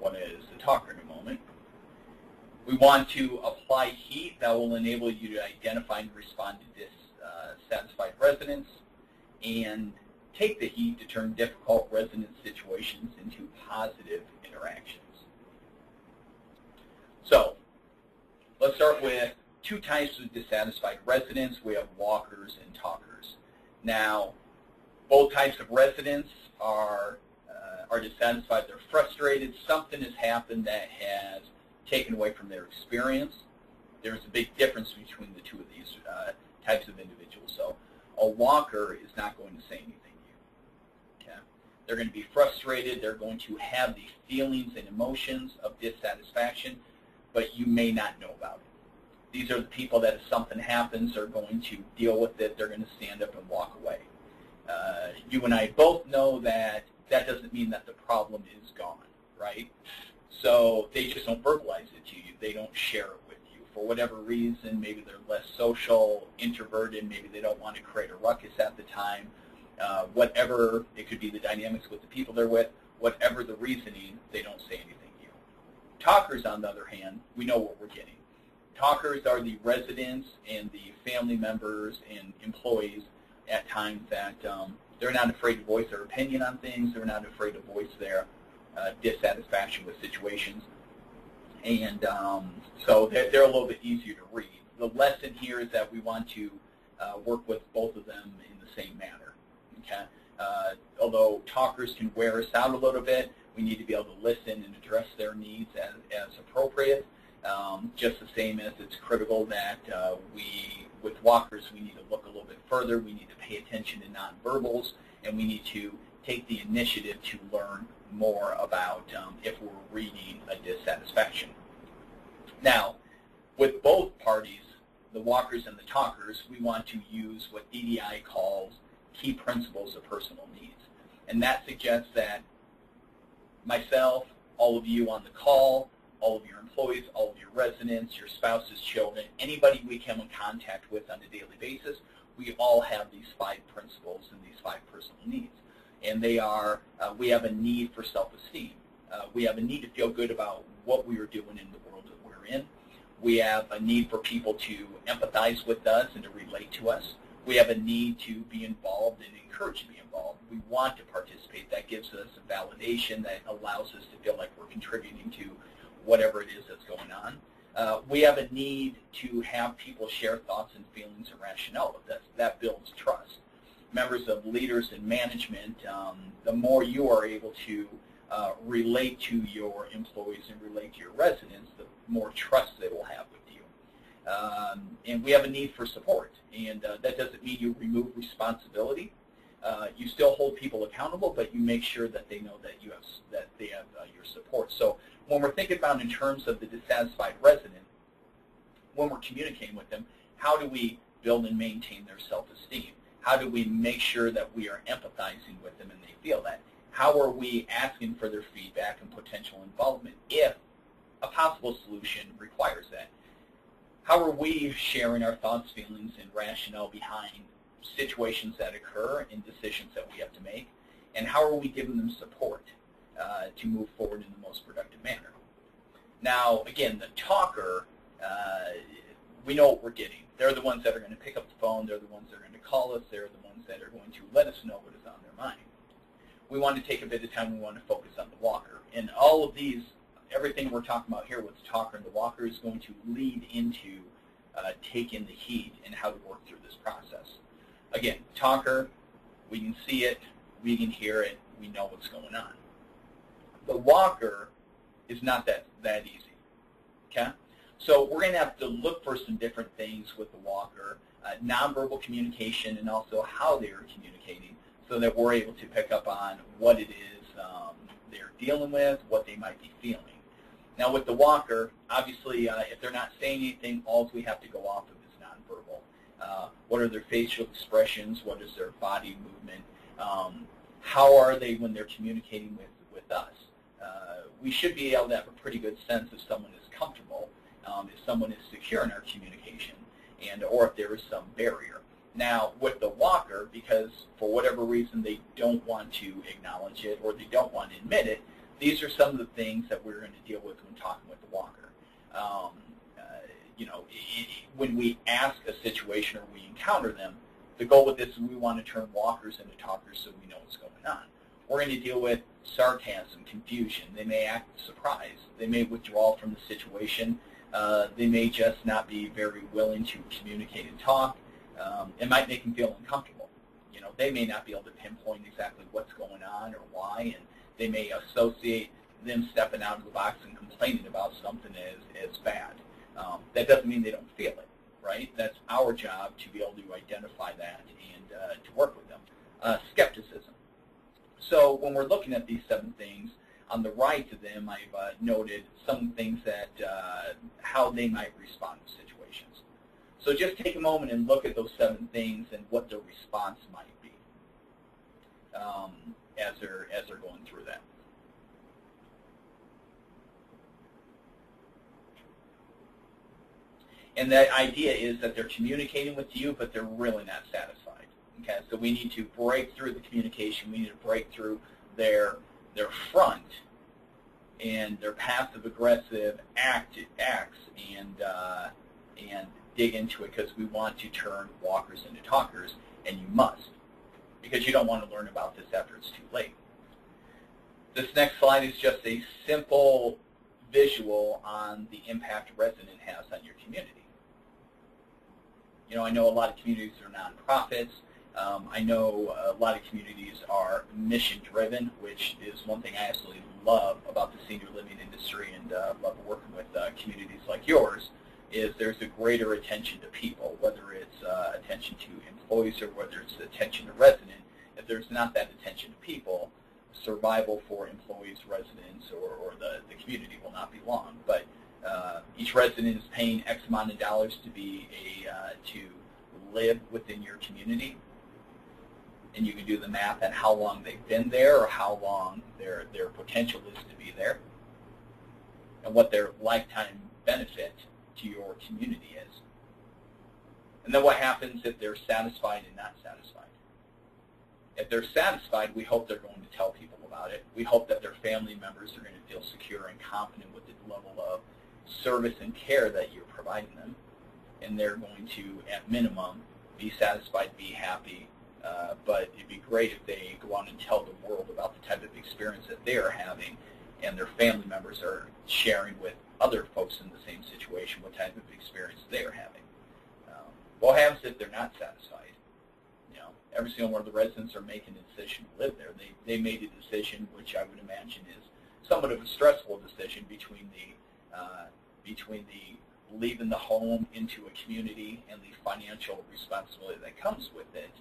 what is the talker in a moment. We want to apply heat that will enable you to identify and respond to dissatisfied residents, and take the heat to turn difficult resident situations into positive interactions. So let's start with two types of dissatisfied residents. We have walkers and talkers. Now, both types of residents are dissatisfied. They're frustrated. Something has happened that has taken away from their experience. There's a big difference between the two of these types of individuals. So a walker is not going to say anything to you. Okay? They're going to be frustrated. They're going to have the feelings and emotions of dissatisfaction, but you may not know about it. These are the people that if something happens are going to deal with it. They're going to stand up and walk away. You and I both know that that doesn't mean that the problem is gone, right? So they just don't verbalize it to you. They don't share it with you. For whatever reason, maybe they're less social, introverted, maybe they don't want to create a ruckus at the time. Whatever, it could be the dynamics with the people they're with, whatever the reasoning, they don't say anything to you. Talkers, on the other hand, we know what we're getting. Talkers are the residents and the family members and employees at times that they're not afraid to voice their opinion on things. They're not afraid to voice their dissatisfaction with situations. And so they're a little bit easier to read. The lesson here is that we want to work with both of them in the same manner. Okay? Although talkers can wear us out a little bit, we need to be able to listen and address their needs as appropriate. Just the same as it's critical that with walkers, we need to look a little bit further. We need to pay attention to nonverbals, and we need to take the initiative to learn more about if we're reading a dissatisfaction. Now, with both parties, the walkers and the talkers, we want to use what EDI calls key principles of personal needs. And that suggests that myself, all of you on the call, all of your employees, all of your residents, your spouses, children, anybody we come in contact with on a daily basis, we all have these 5 principles and these 5 personal needs. And they are, we have a need for self-esteem. We have a need to feel good about what we are doing in the world that we're in. We have a need for people to empathize with us and to relate to us. We have a need to be involved and encouraged to be involved. We want to participate. That gives us a validation that allows us to feel like we're contributing to whatever it is that's going on. We have a need to have people share thoughts and feelings and rationale with us. That builds trust. Members of leaders and management, the more you are able to relate to your employees and relate to your residents, the more trust they will have with you. And we have a need for support. And that doesn't mean you remove responsibility. You still hold people accountable, but you make sure that they know that they have your support. So when we're thinking about in terms of the dissatisfied resident, when we're communicating with them, how do we build and maintain their self-esteem? How do we make sure that we are empathizing with them and they feel that? How are we asking for their feedback and potential involvement if a possible solution requires that? How are we sharing our thoughts, feelings, and rationale behind situations that occur and decisions that we have to make? And how are we giving them support to move forward in the most productive manner? Now, again, the talker, we know what we're getting. They're the ones that are going to pick up the phone. They're the ones that are going to call us. They're the ones that are going to let us know what is on their mind. We want to take a bit of time. We want to focus on the walker. And all of these, everything we're talking about here with the talker and the walker is going to lead into taking the heat and how to work through this process. Again, talker, we can see it, we can hear it, we know what's going on. The walker is not that easy, okay? So we're going to have to look for some different things with the walker, nonverbal communication, and also how they are communicating, so that we're able to pick up on what it is they're dealing with, what they might be feeling. Now with the walker, obviously, if they're not saying anything, all we have to go off of is nonverbal. What are their facial expressions? What is their body movement? How are they when they're communicating with us? We should be able to have a pretty good sense if someone is comfortable, if someone is secure in our communication, or if there is some barrier. Now, with the walker, because for whatever reason they don't want to acknowledge it or they don't want to admit it, these are some of the things that we're going to deal with when talking with the walker. When we ask a situation or we encounter them, the goal with this is we want to turn walkers into talkers so we know what's going on. We're going to deal with sarcasm, confusion. They may act surprised. They may withdraw from the situation. They may just not be very willing to communicate and talk. It might make them feel uncomfortable. They may not be able to pinpoint exactly what's going on or why, and they may associate them stepping out of the box and complaining about something as bad. That doesn't mean they don't feel it, right? That's our job to be able to identify that and to work with them. Skepticism. So when we're looking at these 7 things, on the right to them, I've noted some things that how they might respond to situations. So just take a moment and look at those 7 things and what their response might be as they're going through that. And the idea is that they're communicating with you, but they're really not satisfied. Okay, so we need to break through the communication. We need to break through their front and their passive-aggressive acts and dig into it, because we want to turn walkers into talkers, and you must, because you don't want to learn about this after it's too late. This next slide is just a simple visual on the impact a resident has on your community. I know a lot of communities are nonprofits. I know a lot of communities are mission-driven, which is one thing I absolutely love about the senior living industry, and love working with communities like yours, is there's a greater attention to people, whether it's attention to employees or whether it's attention to residents. If there's not that attention to people, survival for employees, residents, or the community will not be long. But each resident is paying X amount of dollars to be to live within your community, and you can do the math on how long they've been there or how long their potential is to be there, and what their lifetime benefit to your community is. And then what happens if they're satisfied and not satisfied? If they're satisfied, we hope they're going to tell people about it. We hope that their family members are going to feel secure and confident with the level of service and care that you're providing them. And they're going to, at minimum, be satisfied, be happy. But it'd be great if they go on and tell the world about the type of experience that they are having, and their family members are sharing with other folks in the same situation what type of experience they are having. What happens if they're not satisfied? Every single one of the residents are making a decision to live there. They made a decision, which I would imagine is somewhat of a stressful decision, between the leaving the home into a community and the financial responsibility that comes with it.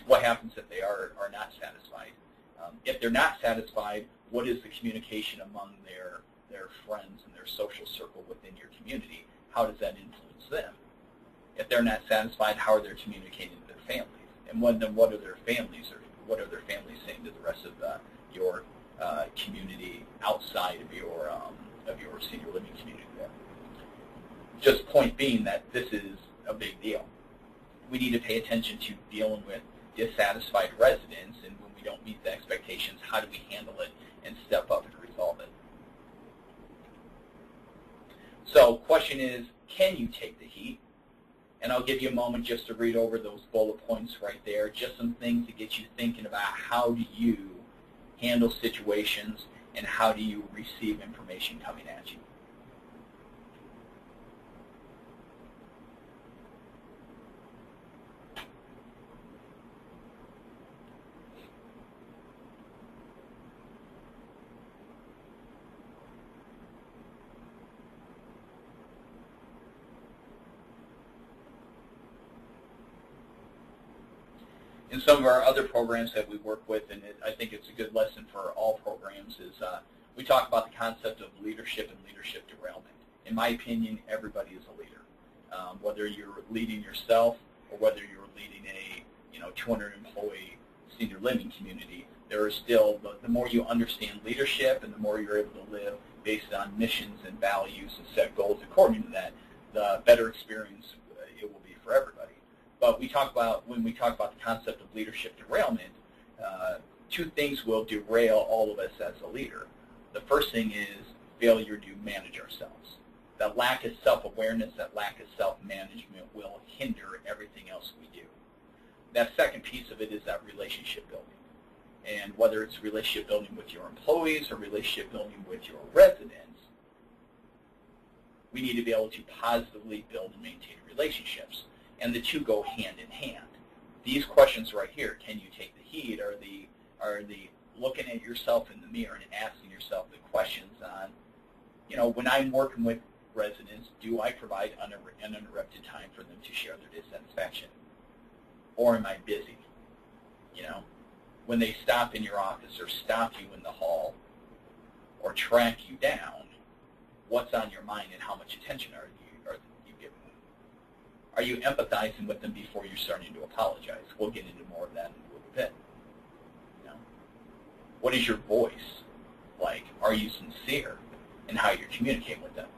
What happens if they are not satisfied? If they're not satisfied, what is the communication among their friends and their social circle within your community? How does that influence them? If they're not satisfied, how are they communicating to their families? And what are their families, or what are their families saying to the rest of your community outside of your senior living community there? Just point being that this is a big deal. We need to pay attention to dealing with dissatisfied residents, and when we don't meet the expectations, how do we handle it and step up and resolve it? So, question is, can you take the heat? And I'll give you a moment just to read over those bullet points right there, just some things to get you thinking about how do you handle situations and how do you receive information coming at you. In some of our other programs that we work with, and I think it's a good lesson for all programs, is we talk about the concept of leadership and leadership derailment. In my opinion, everybody is a leader. Whether you're leading yourself or whether you're leading a 200-employee senior living community, there is still, the more you understand leadership and the more you're able to live based on missions and values and set goals according to that, the better experience it will be for everybody. But when we talk about the concept of leadership derailment, two things will derail all of us as a leader. The first thing is failure to manage ourselves. That lack of self-awareness, that lack of self-management will hinder everything else we do. That second piece of it is that relationship building. And whether it's relationship building with your employees or relationship building with your residents, we need to be able to positively build and maintain relationships. And the two go hand in hand. These questions right here, can you take the heat, are the looking at yourself in the mirror and asking yourself the questions on, when I'm working with residents, do I provide uninterrupted time for them to share their dissatisfaction? Or am I busy? When they stop in your office or stop you in the hall or track you down, what's on your mind and how much attention are you giving them? Are you empathizing with them before you're starting to apologize? We'll get into more of that in a little bit. What is your voice like? Are you sincere in how you're communicating with them?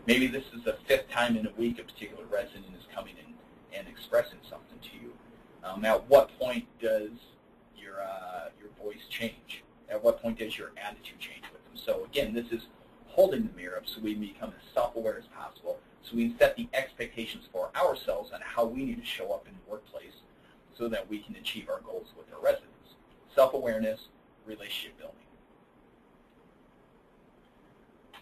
Maybe this is the 5th time in a week a particular resident is coming in and expressing something to you. At what point does your voice change? At what point does your attitude change with them? So again, this is holding the mirror up so we become as self-aware as possible, so we can set the expectations for ourselves on how we need to show up in the workplace so that we can achieve our goals with our residents. Self-awareness, relationship building.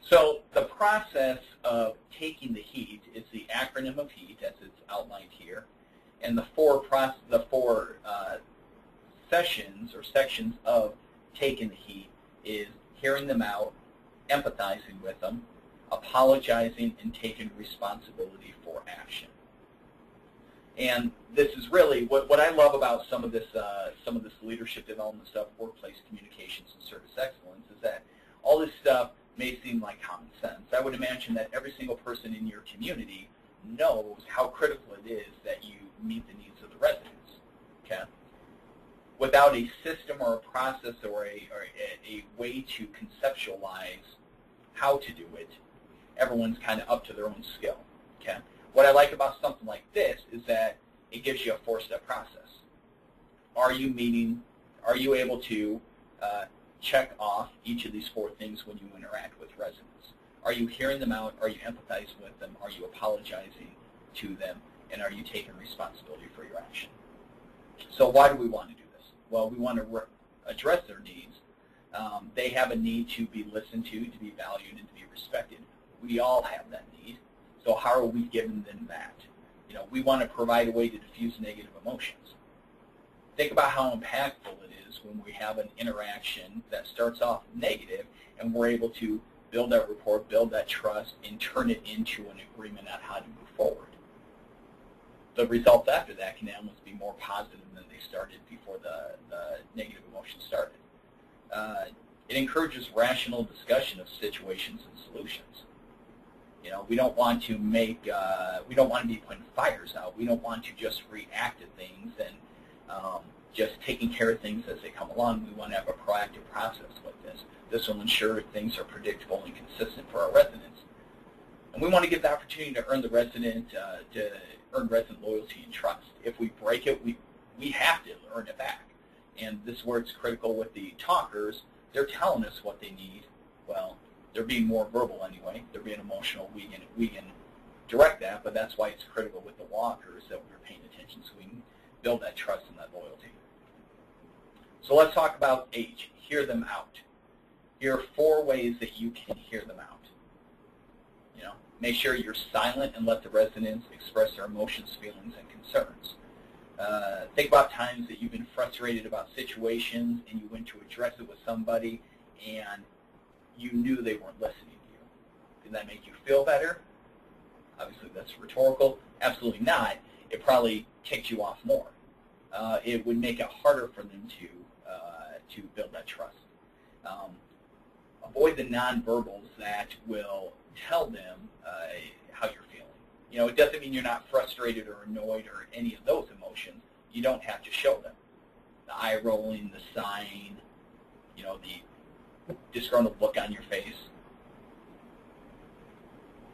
So the process of taking the heat is the acronym of HEAT, as it's outlined here, and the four sessions or sections of taking the heat is hearing them out, empathizing with them, apologizing, and taking responsibility for action. And this is really what I love about some of this leadership development stuff, workplace communications and service excellence, is that all this stuff may seem like common sense. I would imagine that every single person in your community knows how critical it is that you meet the needs of the residents. Okay? Without a system or a process or a way to conceptualize how to do it, everyone's kind of up to their own skill. Okay? What I like about something like this is that it gives you a 4-step process. Are you able to check off each of these 4 things when you interact with residents? Are you hearing them out? Are you empathizing with them? Are you apologizing to them? And are you taking responsibility for your action? So why do we want to do this? Well, we want to address their needs. They have a need to be listened to be valued, and to be respected. We all have that need. So how are we giving them that? We want to provide a way to diffuse negative emotions. Think about how impactful it is when we have an interaction that starts off negative and we're able to build that rapport, build that trust, and turn it into an agreement on how to move forward. The results after that can almost be more positive than they started before the negative emotions started. It encourages rational discussion of situations and solutions. We don't want to we don't want to be putting fires out. We don't want to just react to things and just taking care of things as they come along. We want to have a proactive process with this. This will ensure things are predictable and consistent for our residents. And we want to give the opportunity to earn the resident, to earn resident loyalty and trust. If we break it, we have to earn it back. And this is where it's critical with the talkers. They're telling us what they need. Well, they're being more verbal anyway. They're being emotional. We can direct that, but that's why it's critical with the walkers that we're paying attention so we can build that trust and that loyalty. So let's talk about H, hear them out. Here are 4 ways that you can hear them out. Make sure you're silent and let the residents express their emotions, feelings, and concerns. Think about times that you've been frustrated about situations and you went to address it with somebody and you knew they weren't listening to you. Did that make you feel better? Obviously, that's rhetorical. Absolutely not. It probably ticked you off more. It would make it harder for them to build that trust. Avoid the nonverbals that will tell them how you're feeling. It doesn't mean you're not frustrated or annoyed or any of those emotions. You don't have to show them. The eye rolling, the sighing, the disgruntled look on your face.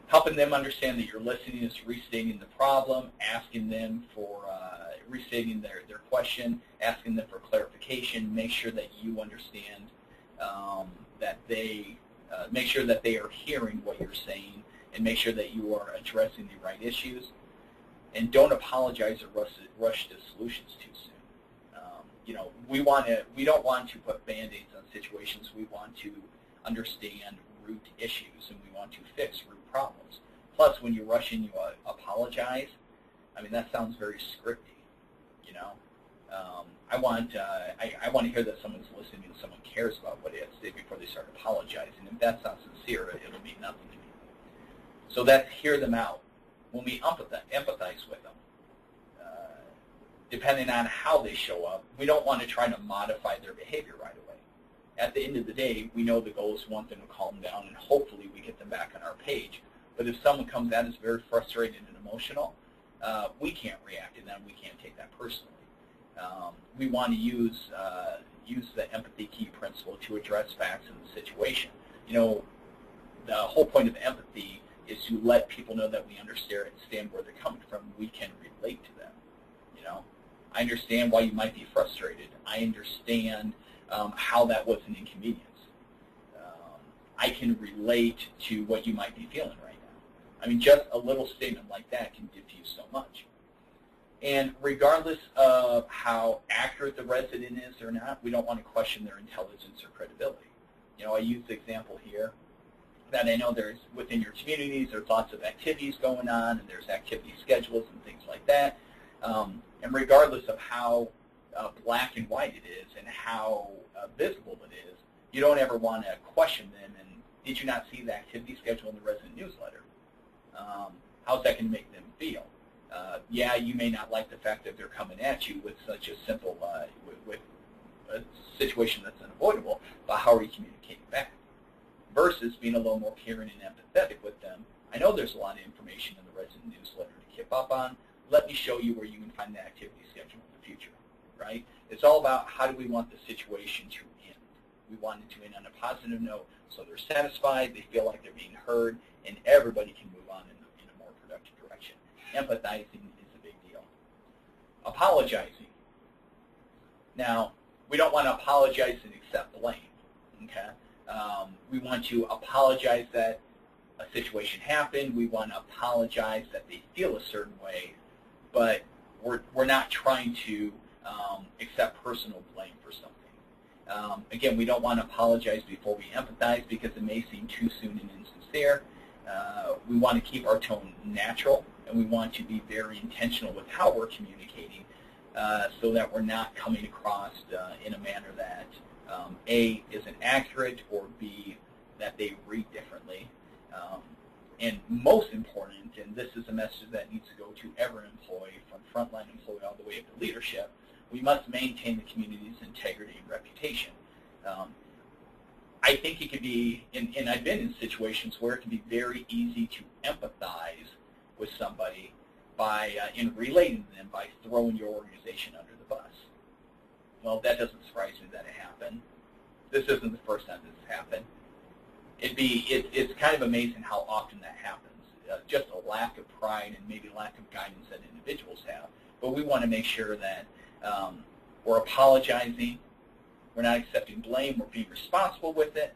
Helping them understand that you're listening is restating the problem, asking them for restating their question, asking them for clarification, make sure that you understand make sure that they are hearing what you're saying, and make sure that you are addressing the right issues. And don't apologize or rush to solutions too soon. We don't want to put Band-Aids on situations. We want to understand root issues, and we want to fix root problems. Plus, when you rush in, you apologize. I mean, that sounds very scripty, you know. I want to hear that someone's listening and someone cares about what they have to say before they start apologizing. If that's not sincere, it'll mean nothing to me. So that's hear them out. When we empathize with them, depending on how they show up, we don't want to try to modify their behavior right away. At the end of the day, we know the goal is one thing to calm down, and hopefully we get them back on our page. But if someone comes at us very frustrated and emotional, we can't react to them. We can't take that personally. We want to use the empathy key principle to address facts in the situation. You know, the whole point of empathy is to let people know that we understand where they're coming from. We can relate to them. You know, I understand why you might be frustrated. I understand how that was an inconvenience. I can relate to what you might be feeling right now. I mean, just a little statement like that can diffuse so much. And regardless of how accurate the resident is or not, we don't want to question their intelligence or credibility. You know, I use the example here that I know there's, within your communities, there's lots of activities going on, and there's activity schedules and things like that. And regardless of how black and white it is and how visible it is, you don't ever want to question them. And did you not see the activity schedule in the resident newsletter? How's that going to make them feel? Yeah, you may not like the fact that they're coming at you with such a simple, with a situation that's unavoidable, but how are you communicating back? Versus being a little more caring and empathetic with them. I know there's a lot of information in the resident newsletter to keep up on. Let me show you where you can find the activity schedule in the future, right? It's all about how do we want the situation to end. We want it to end on a positive note so they're satisfied, they feel like they're being heard, and everybody can move on in a more productive direction. Empathizing is a big deal. Apologizing. Now, we don't want to apologize and accept blame, okay? We want to apologize that a situation happened. We want to apologize that they feel a certain way, but we're not trying to accept personal blame for something. Again, we don't want to apologize before we empathize because it may seem too soon and insincere. We want to keep our tone natural, and we want to be very intentional with how we're communicating so that we're not coming across in a manner that A, isn't accurate, or B, that they read differently. And most important, and this is a message that needs to go to every employee, from frontline employee all the way up to leadership, we must maintain the community's integrity and reputation. I think it could be, and I've been in situations where it can be very easy to empathize with somebody by, in relating to them, by throwing your organization under the bus. Well, that doesn't surprise me that it happened. This isn't the first time this has happened. It's kind of amazing how often that happens. Just a lack of pride and maybe lack of guidance that individuals have. But we want to make sure that we're apologizing, we're not accepting blame, we're being responsible with it,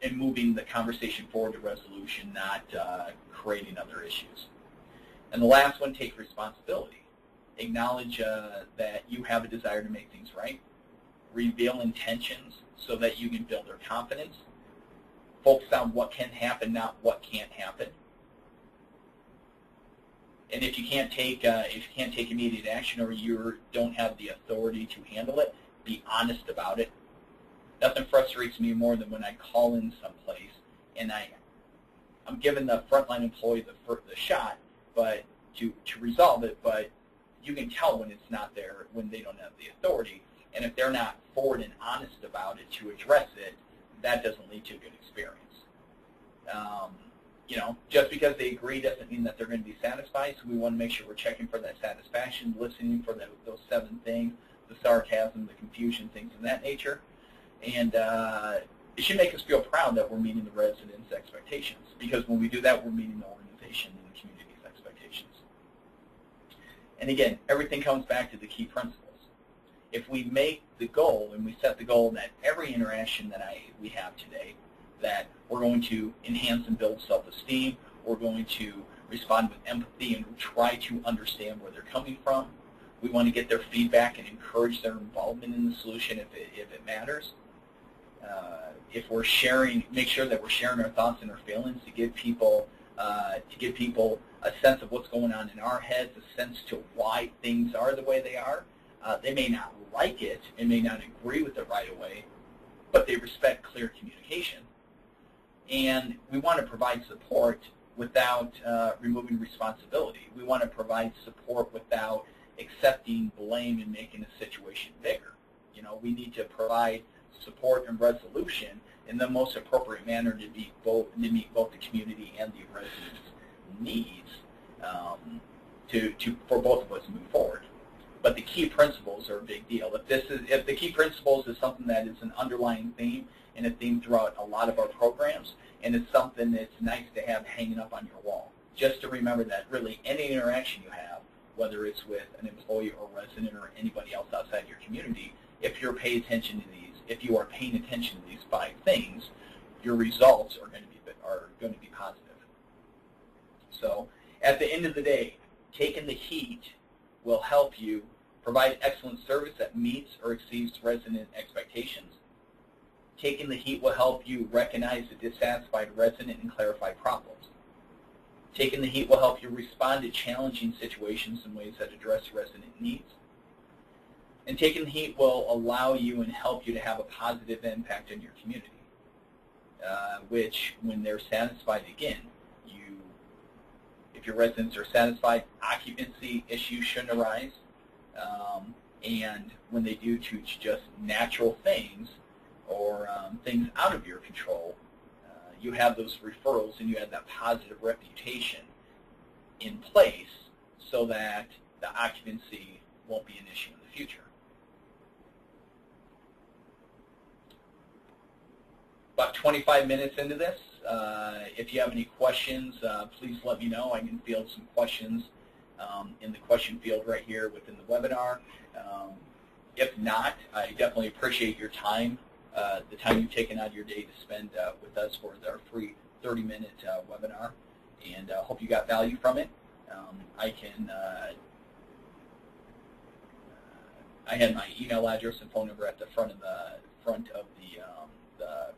and moving the conversation forward to resolution, not creating other issues. And the last one, take responsibility. Acknowledge that you have a desire to make things right. Reveal intentions so that you can build their confidence. Focus on what can happen, not what can't happen. And if you can't take immediate action, or you don't have the authority to handle it, be honest about it. Nothing frustrates me more than when I call in someplace and I'm giving the frontline employee the shot, but to resolve it, but you can tell when it's not there, when they don't have the authority. And if they're not forward and honest about it to address it, that doesn't lead to a good experience. You know, just because they agree doesn't mean that they're going to be satisfied, so we want to make sure we're checking for that satisfaction, listening for those 7 things, the sarcasm, the confusion, things of that nature. And it should make us feel proud that we're meeting the residents' expectations, because when we do that, we're meeting the organization and the community's expectations. And again, everything comes back to the key principles. If we make the goal and we set the goal that every interaction that we have today, that we're going to enhance and build self-esteem, we're going to respond with empathy and try to understand where they're coming from. We want to get their feedback and encourage their involvement in the solution if it matters. If we're sharing, make sure that we're sharing our thoughts and our feelings to give people a sense of what's going on in our heads, a sense to why things are the way they are. They may not like it and may not agree with it right away, but they respect clear communication. And we want to provide support without removing responsibility. We want to provide support without accepting blame and making a situation bigger. You know, we need to provide support and resolution in the most appropriate manner to meet both the community and the residents' needs for both of us to move forward. But the key principles are a big deal. If the key principles is something that is an underlying theme and a theme throughout a lot of our programs, and it's something that's nice to have hanging up on your wall, just to remember that really any interaction you have, whether it's with an employee or resident or anybody else outside your community, if you're paying attention to these, if you are paying attention to these 5 things, your results are going to be positive. So at the end of the day, taking the heat will help you provide excellent service that meets or exceeds resident expectations. Taking the heat will help you recognize the dissatisfied resident and clarify problems. Taking the heat will help you respond to challenging situations in ways that address resident needs. And taking the heat will allow you and help you to have a positive impact on your community, which, when they're satisfied, again, if your residents are satisfied, occupancy issues shouldn't arise. And when they do to just natural things or things out of your control, you have those referrals and you have that positive reputation in place so that the occupancy won't be an issue in the future. About 25 minutes into this. If you have any questions, please let me know. I can field some questions in the question field right here within the webinar. If not, I definitely appreciate your time, the time you've taken out of your day to spend with us for our free 30-minute webinar, and hope you got value from it. I had my email address and phone number at the front of the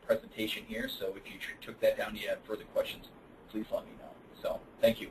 presentation here, so if you took that down and you have further questions, please let me know. So, thank you.